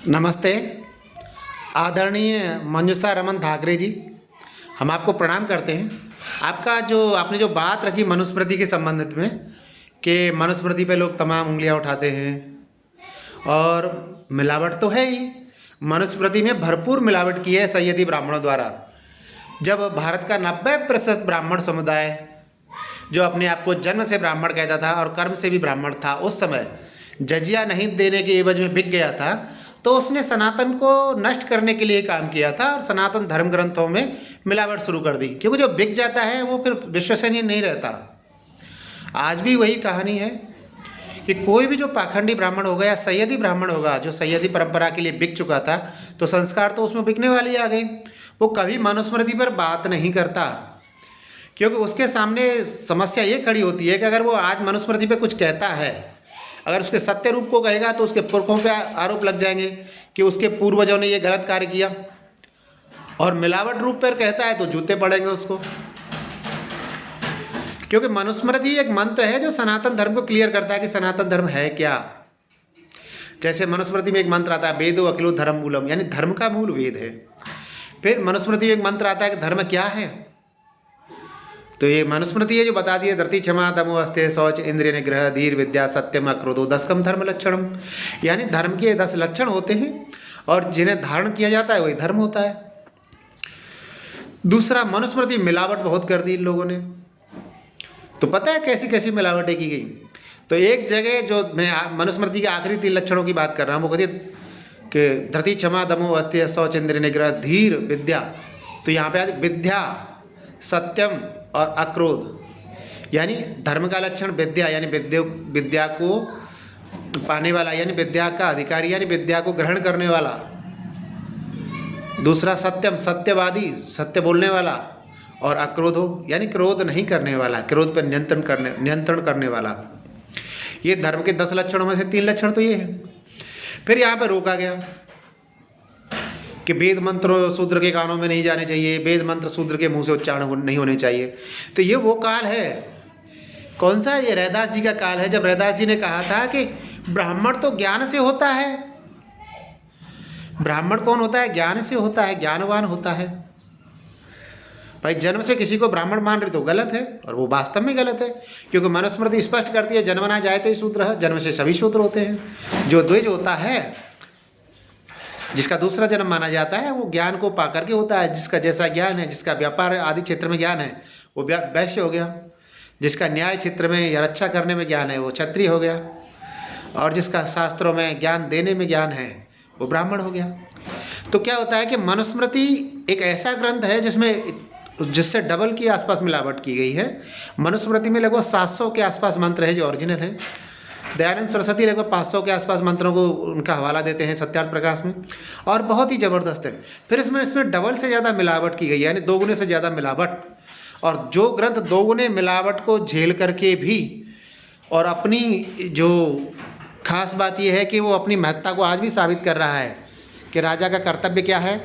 नमस्ते। आदरणीय मंजूषा रमन ठाकरे जी, हम आपको प्रणाम करते हैं। आपने जो बात रखी मनुस्मृति के संबंधित में कि मनुस्मृति पे लोग तमाम उंगलियां उठाते हैं और मिलावट तो है ही। मनुस्मृति में भरपूर मिलावट की है सैयदी ब्राह्मणों द्वारा। जब भारत का 90% ब्राह्मण समुदाय जो अपने आप को जन्म से ब्राह्मण कहता था और कर्म से भी ब्राह्मण था, उस समय जजिया नहीं देने के एवज में बिक गया था, तो उसने सनातन को नष्ट करने के लिए काम किया था और सनातन धर्म ग्रंथों में मिलावट शुरू कर दी, क्योंकि जो बिक जाता है वो फिर विश्वसनीय नहीं रहता। आज भी वही कहानी है कि कोई भी जो पाखंडी ब्राह्मण होगा या सैयदी ब्राह्मण होगा जो सैयदी परंपरा के लिए बिक चुका था, तो संस्कार तो उसमें बिकने वाले आ गए। वो कभी मनुस्मृति पर बात नहीं करता, क्योंकि उसके सामने समस्या ये खड़ी होती है कि अगर वो आज मनुस्मृति पे कुछ कहता है, अगर उसके सत्य रूप को कहेगा तो उसके पुरखों पे आरोप लग जाएंगे कि उसके पूर्वजों ने ये गलत कार्य किया, और मिलावट रूप पर कहता है तो जूते पड़ेंगे उसको। क्योंकि मनुस्मृति एक मंत्र है जो सनातन धर्म को क्लियर करता है कि सनातन धर्म है क्या। जैसे मनुस्मृति में एक मंत्र आता है, वेदो अखिलो धर्म मूलम, यानी धर्म का मूल वेद है। फिर मनुस्मृति में एक मंत्र आता है कि धर्म क्या है, तो ये मनुस्मृति है जो बताती है, धरती क्षमा तमो अस्ते शौच इंद्रिय निग्रह धीर विद्या सत्यम अक्रोधो दशकम धर्म लक्षणम, यानी धर्म के 10 लक्षण होते हैं और जिन्हें धारण किया जाता है वही धर्म होता है। दूसरा, मनुस्मृति मिलावट बहुत कर दी इन लोगों ने। तो पता है कैसी कैसी मिलावटें की गई। तो एक जगह जो मैं मनुस्मृति के आखिरी 3 लक्षणों की बात कर रहा हूँ, वो कहती है कि धरती क्षमा दमो अस्ते शौच इंद्रिय निग्रह धीर विद्या, तो यहाँ पे आती विद्या सत्यम और अक्रोध, यानी धर्म का लक्षण विद्या, यानी विद्या को पाने वाला, यानी विद्या का अधिकारी, यानी विद्या को ग्रहण करने वाला। दूसरा सत्यम, सत्यवादी, सत्य बोलने वाला। और अक्रोधो, यानी क्रोध नहीं करने वाला, क्रोध पर नियंत्रण करने वाला। ये धर्म के 10 लक्षणों में से 3 लक्षण तो ये है। फिर यहाँ पर रोका गया कि वेद मंत्र शूद्र के कानों में नहीं जाने चाहिए, वेद मंत्र शूद्र के मुंह से उच्चारण नहीं होने चाहिए। तो ये वो काल है, कौन सा? ये रैदास जी का काल है, जब रैदास जी ने कहा था कि ब्राह्मण तो ज्ञान से होता है। ब्राह्मण कौन होता है? ज्ञान से होता है, ज्ञानवान होता है। भाई जन्म से किसी को ब्राह्मण मान रहे तो गलत है, और वो वास्तव में गलत है, क्योंकि मनुस्मृति स्पष्ट करती है जन्मना जायते ही शूद्र है, जन्म से सभी शूद्र होते हैं। जो द्विज होता है, जिसका दूसरा जन्म माना जाता है, वो ज्ञान को पा करके होता है। जिसका जैसा ज्ञान है, जिसका व्यापार आदि क्षेत्र में ज्ञान है, वो वैश्य हो गया। जिसका न्याय क्षेत्र में या रक्षा करने में ज्ञान है, वो क्षत्रिय हो गया। और जिसका शास्त्रों में ज्ञान देने में ज्ञान है, वो ब्राह्मण हो गया। तो क्या होता है कि मनुस्मृति एक ऐसा ग्रंथ है जिससे डबल की आसपास मिलावट की गई है। मनुस्मृति में लगभग 700 के आसपास मंत्र है जो ओरिजिनल है। दयानंद सरस्वती लगभग 500 के आसपास मंत्रों को उनका हवाला देते हैं सत्यार्थ प्रकाश में, और बहुत ही ज़बरदस्त है। फिर इसमें डबल से ज़्यादा मिलावट की गई है, यानी 2 गुने से ज़्यादा मिलावट। और जो ग्रंथ 2 गुने मिलावट को झेल करके भी, और अपनी जो खास बात यह है कि वो अपनी महत्ता को आज भी साबित कर रहा है कि राजा का कर्तव्य क्या है,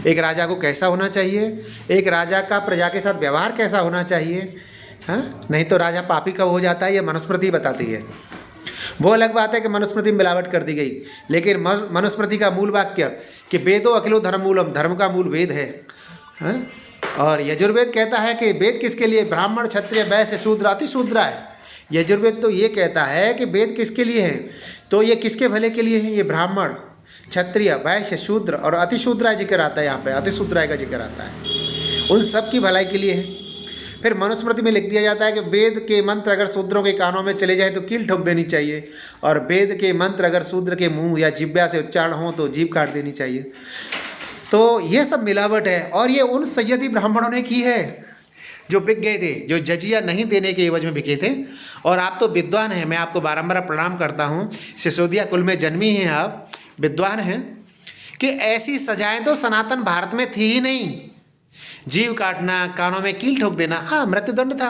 एक राजा को कैसा होना चाहिए, एक राजा का प्रजा के साथ व्यवहार कैसा होना चाहिए। हाँ, नहीं तो राजा पापी कब हो जाता है, ये मनुस्मृति बताती है। वो अलग बात है कि मनुस्मृति में मिलावट कर दी गई, लेकिन मनुस्मृति का मूल वाक्य कि वेदो अखिलो धर्म मूलम, धर्म का मूल वेद है। हाँ? और यजुर्वेद कहता है कि वेद किसके लिए? ब्राह्मण क्षत्रिय वैश्य शूद्र अति शूद्राय। यजुर्वेद तो ये कहता है कि वेद किसके लिए है, तो ये किसके भले के लिए है? ये ब्राह्मण क्षत्रिय वैश्य शूद्र और अति शूद्राय जिक्र आता है, यहाँ पे अति शूद्राय का जिक्र आता है, उन सब की भलाई के लिए है। फिर मनुस्मृति में लिख दिया जाता है कि वेद के मंत्र अगर शूद्रों के कानों में चले जाए तो कील ठोक देनी चाहिए, और वेद के मंत्र अगर शूद्र के मुंह या जिह्वा से उच्चारण हो तो जीभ काट देनी चाहिए। तो ये सब मिलावट है, और ये उन सैयदी ब्राह्मणों ने की है जो बिक गए थे, जो जजिया नहीं देने के एवज में बिके थे। और आप तो विद्वान हैं, मैं आपको बारंबार प्रणाम करता हूँ, सिसोदिया कुल में जन्मी हैं आप, विद्वान हैं, कि ऐसी सजाएं तो सनातन भारत में थी ही नहीं। जीव काटना, कानों में कील ठोक देना, हाँ मृत्युदंड था।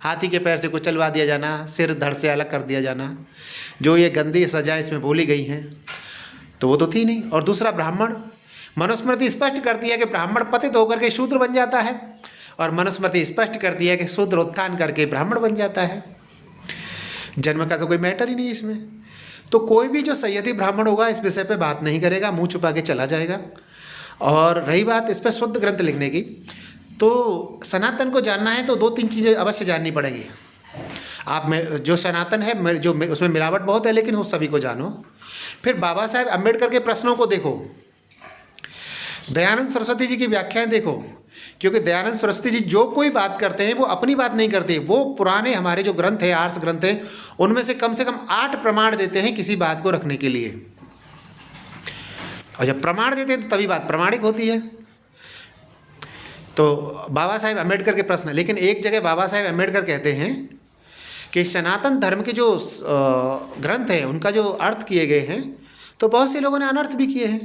हाथी के पैर से कुचलवा दिया जाना, सिर धड़ से अलग कर दिया जाना, जो ये गंदी सजाएं इसमें बोली गई हैं, तो वो तो थी नहीं। और दूसरा, ब्राह्मण, मनुस्मृति स्पष्ट करती है कि ब्राह्मण पतित होकर के शूद्र बन जाता है, और मनुस्मृति स्पष्ट करती है कि शूद्र उत्थान करके ब्राह्मण बन जाता है। जन्म का तो कोई मैटर ही नहीं इसमें। तो कोई भी जो सैयदी ब्राह्मण होगा इस विषय पे बात नहीं करेगा, मुंह छुपा के चला जाएगा। और रही बात इस पर शुद्ध ग्रंथ लिखने की, तो सनातन को जानना है तो 2-3 चीज़ें अवश्य जाननी पड़ेगी। आप में जो सनातन है, उसमें मिलावट बहुत है, लेकिन उस सभी को जानो। फिर बाबा साहेब अम्बेडकर के प्रश्नों को देखो, दयानंद सरस्वती जी की व्याख्याएं देखो, क्योंकि दयानंद सरस्वती जी जो कोई बात करते हैं वो अपनी बात नहीं करते, वो पुराने हमारे जो ग्रंथ हैं, आर्ष ग्रंथ हैं, उनमें से कम 8 प्रमाण देते हैं किसी बात को रखने के लिए। और जब प्रमाण देते हैं तो तभी बात प्रमाणिक होती है। तो बाबा साहेब अम्बेडकर के प्रश्न, लेकिन एक जगह बाबा साहेब अम्बेडकर कहते हैं कि सनातन धर्म के जो ग्रंथ हैं उनका जो अर्थ किए गए हैं तो बहुत से लोगों ने अनर्थ भी किए हैं।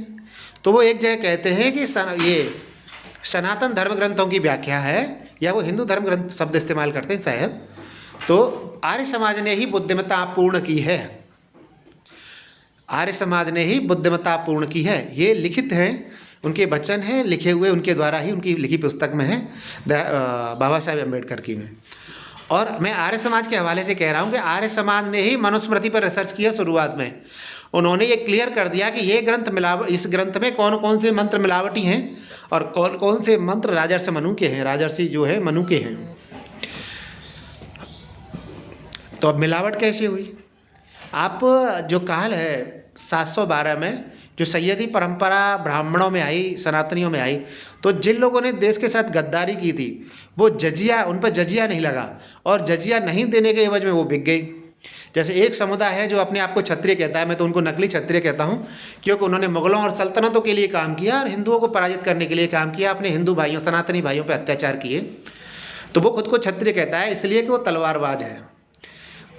तो वो एक जगह कहते हैं कि ये सनातन धर्म ग्रंथों की व्याख्या है, या वो हिंदू धर्म ग्रंथ शब्द इस्तेमाल करते हैं शायद, तो आर्य समाज ने ही बुद्धिमत्ता पूर्ण की है, आर्य समाज ने ही बुद्धिमत्ता पूर्ण की है। ये लिखित हैं, उनके वचन हैं, लिखे हुए उनके द्वारा ही, उनकी लिखी पुस्तक में है, बाबा साहेब अम्बेडकर की में। और मैं आर्य समाज के हवाले से कह रहा हूँ कि आर्य समाज ने ही मनुस्मृति पर रिसर्च किया। शुरुआत में उन्होंने ये क्लियर कर दिया कि ये ग्रंथ इस ग्रंथ में कौन कौन से मंत्र मिलावटी हैं और कौन कौन से मंत्र राजर्षि मनु के हैं, राजर्षि जो है मनु के हैं। तो अब मिलावट कैसे हुई? आप जो काल है 712 में जो सैयदी परंपरा ब्राह्मणों में आई, सनातनियों में आई, तो जिन लोगों ने देश के साथ गद्दारी की थी वो जजिया, उन पर जजिया नहीं लगा, और जजिया नहीं देने के एवज में वो बिक गई। जैसे एक समुदाय है जो अपने आप को क्षत्रिय कहता है, मैं तो उनको नकली क्षत्रिय कहता हूँ, क्योंकि उन्होंने मुगलों और सल्तनतों के लिए काम किया और हिंदुओं को पराजित करने के लिए काम किया, अपने हिंदू भाइयों, सनातनी भाइयों पर अत्याचार किए, तो वो खुद को क्षत्रिय कहता है, इसलिए कि वो तलवारबाज है।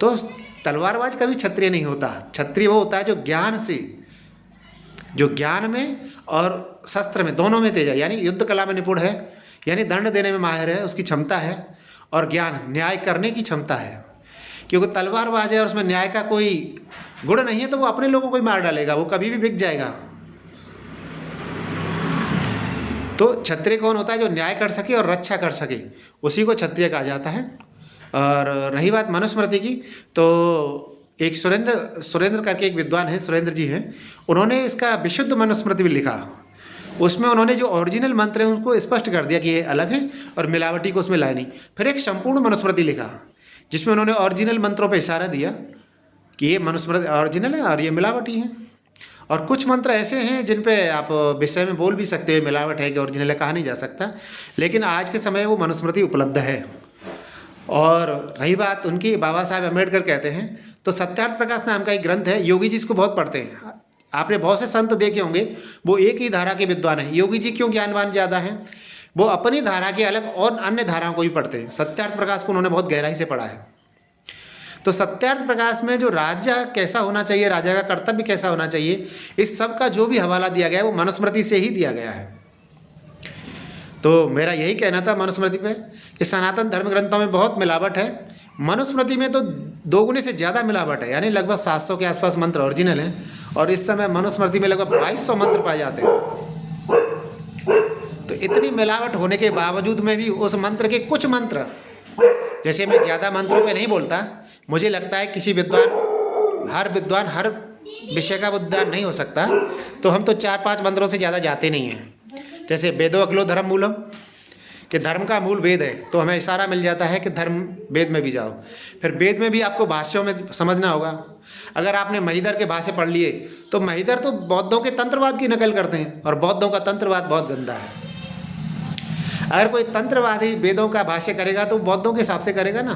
तो तलवारबाज कभी क्षत्रिय नहीं होता। क्षत्रिय वो होता है जो ज्ञान से, जो ज्ञान में और शस्त्र में दोनों में तेज है, यानी युद्ध कला में निपुण है, यानी दंड देने में माहिर है, उसकी क्षमता है, और ज्ञान न्याय करने की क्षमता है। क्योंकि तलवारबाज है और उसमें न्याय का कोई गुण नहीं है तो वो अपने लोगों को ही मार डालेगा, वो कभी भी बिक जाएगा। तो क्षत्रिय कौन होता है? जो न्याय कर सके और रक्षा कर सके, उसी को क्षत्रिय कहा जाता है। और रही बात मनुस्मृति की, तो एक सुरेंद्र करके एक विद्वान है, सुरेंद्र जी हैं, उन्होंने इसका विशुद्ध मनुस्मृति भी लिखा। उसमें उन्होंने जो ओरिजिनल मंत्र हैं उसको स्पष्ट कर दिया कि ये अलग है और मिलावटी को उसमें लाए नहीं। फिर एक संपूर्ण मनुस्मृति लिखा जिसमें उन्होंने ओरिजिनल मंत्रों पर इशारा दिया कि ये मनुस्मृति ओरिजिनल है और ये मिलावटी है। और कुछ मंत्र ऐसे हैं जिन पे आप विषय में बोल भी सकते हो मिलावट है कि ओरिजिनल है, कहा नहीं जा सकता, लेकिन आज के समय वो मनुस्मृति उपलब्ध है। और रही बात उनकी, बाबा साहेब अम्बेडकर कहते हैं, तो सत्यार्थ प्रकाश नाम का एक ग्रंथ है, योगी जी इसको बहुत पढ़ते हैं। आपने बहुत से संत देखे होंगे, वो एक ही धारा के विद्वान हैं। योगी जी क्यों ज्ञानवान ज़्यादा हैं? वो अपनी धारा के अलग और अन्य धाराओं को भी पढ़ते हैं। सत्यार्थ प्रकाश को उन्होंने बहुत गहराई से पढ़ा है। तो सत्यार्थ प्रकाश में जो राजा कैसा होना चाहिए, राजा का कर्तव्य कैसा होना चाहिए, इस सब का जो भी हवाला दिया गया है वो मनुस्मृति से ही दिया गया है। तो मेरा यही कहना था मनुस्मृति पे कि सनातन धर्म ग्रंथों में बहुत मिलावट है, मनुस्मृति में तो 2 गुने से ज़्यादा मिलावट है, यानी लगभग 700 के आसपास मंत्र ओरिजिनल हैं और इस समय मनुस्मृति में लगभग 2200 मंत्र पाए जाते हैं। तो इतनी मिलावट होने के बावजूद में भी उस मंत्र के कुछ मंत्र, जैसे मैं ज़्यादा मंत्रों पे नहीं बोलता, मुझे लगता है किसी विद्वान हर विषय का विद्वान नहीं हो सकता, तो हम तो 4-5 मंत्रों से ज़्यादा जाते नहीं हैं। जैसे वेदो अखिलो धर्म मूलम, कि धर्म का मूल वेद है, तो हमें इशारा मिल जाता है कि धर्म वेद में भी जाओ। फिर वेद में भी आपको भाष्यों में समझना होगा। अगर आपने महिदर के भाष्य पढ़ लिए तो महिदर तो बौद्धों के तंत्रवाद की नकल करते हैं और बौद्धों का तंत्रवाद बहुत गंदा है। अगर कोई तंत्रवादी वेदों का भाष्य करेगा तो बौद्धों के हिसाब से करेगा ना।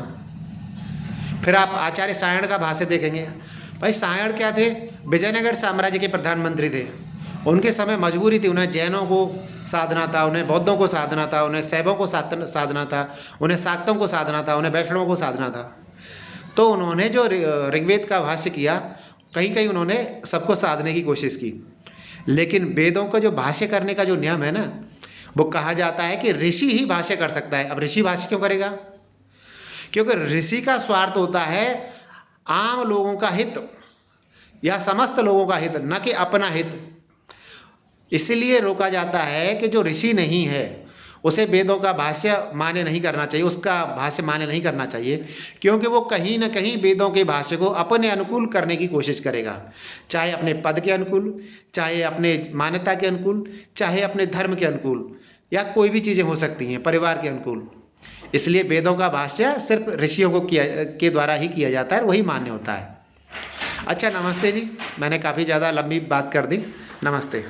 फिर आप आचार्य सायण का भाष्य देखेंगे, भाई सायण क्या थे? विजयनगर साम्राज्य के प्रधानमंत्री थे। उनके समय मजबूरी थी, उन्हें जैनों को साधना था, उन्हें बौद्धों को साधना था, उन्हें शैवों को साधना था, उन्हें शाक्तों को साधना था, उन्हें वैष्णवों को साधना था। तो उन्होंने जो ऋग्वेद का भाष्य किया, कहीं कहीं उन्होंने सबको साधने की कोशिश की, लेकिन वेदों का जो भाष्य करने का जो नियम है ना, वो कहा जाता है कि ऋषि ही भाष्य कर सकता है। अब ऋषि भाष्य क्यों करेगा? क्योंकि ऋषि का स्वार्थ होता है आम लोगों का हित या समस्त लोगों का हित, न कि अपना हित। इसलिए रोका जाता है कि जो ऋषि नहीं है उसे वेदों का भाष्य मान्य नहीं करना चाहिए, उसका भाष्य मान्य नहीं करना चाहिए, क्योंकि वो कहीं ना कहीं वेदों के भाष्य को अपने अनुकूल करने की कोशिश करेगा, चाहे अपने पद के अनुकूल, चाहे अपने मान्यता के अनुकूल, चाहे अपने धर्म के अनुकूल, या कोई भी चीज़ें हो सकती हैं, परिवार के अनुकूल। इसलिए वेदों का भाष्य सिर्फ ऋषियों को के द्वारा ही किया जाता है, वही मान्य होता है। अच्छा, नमस्ते जी, मैंने काफ़ी ज़्यादा लंबी बात कर दी। नमस्ते।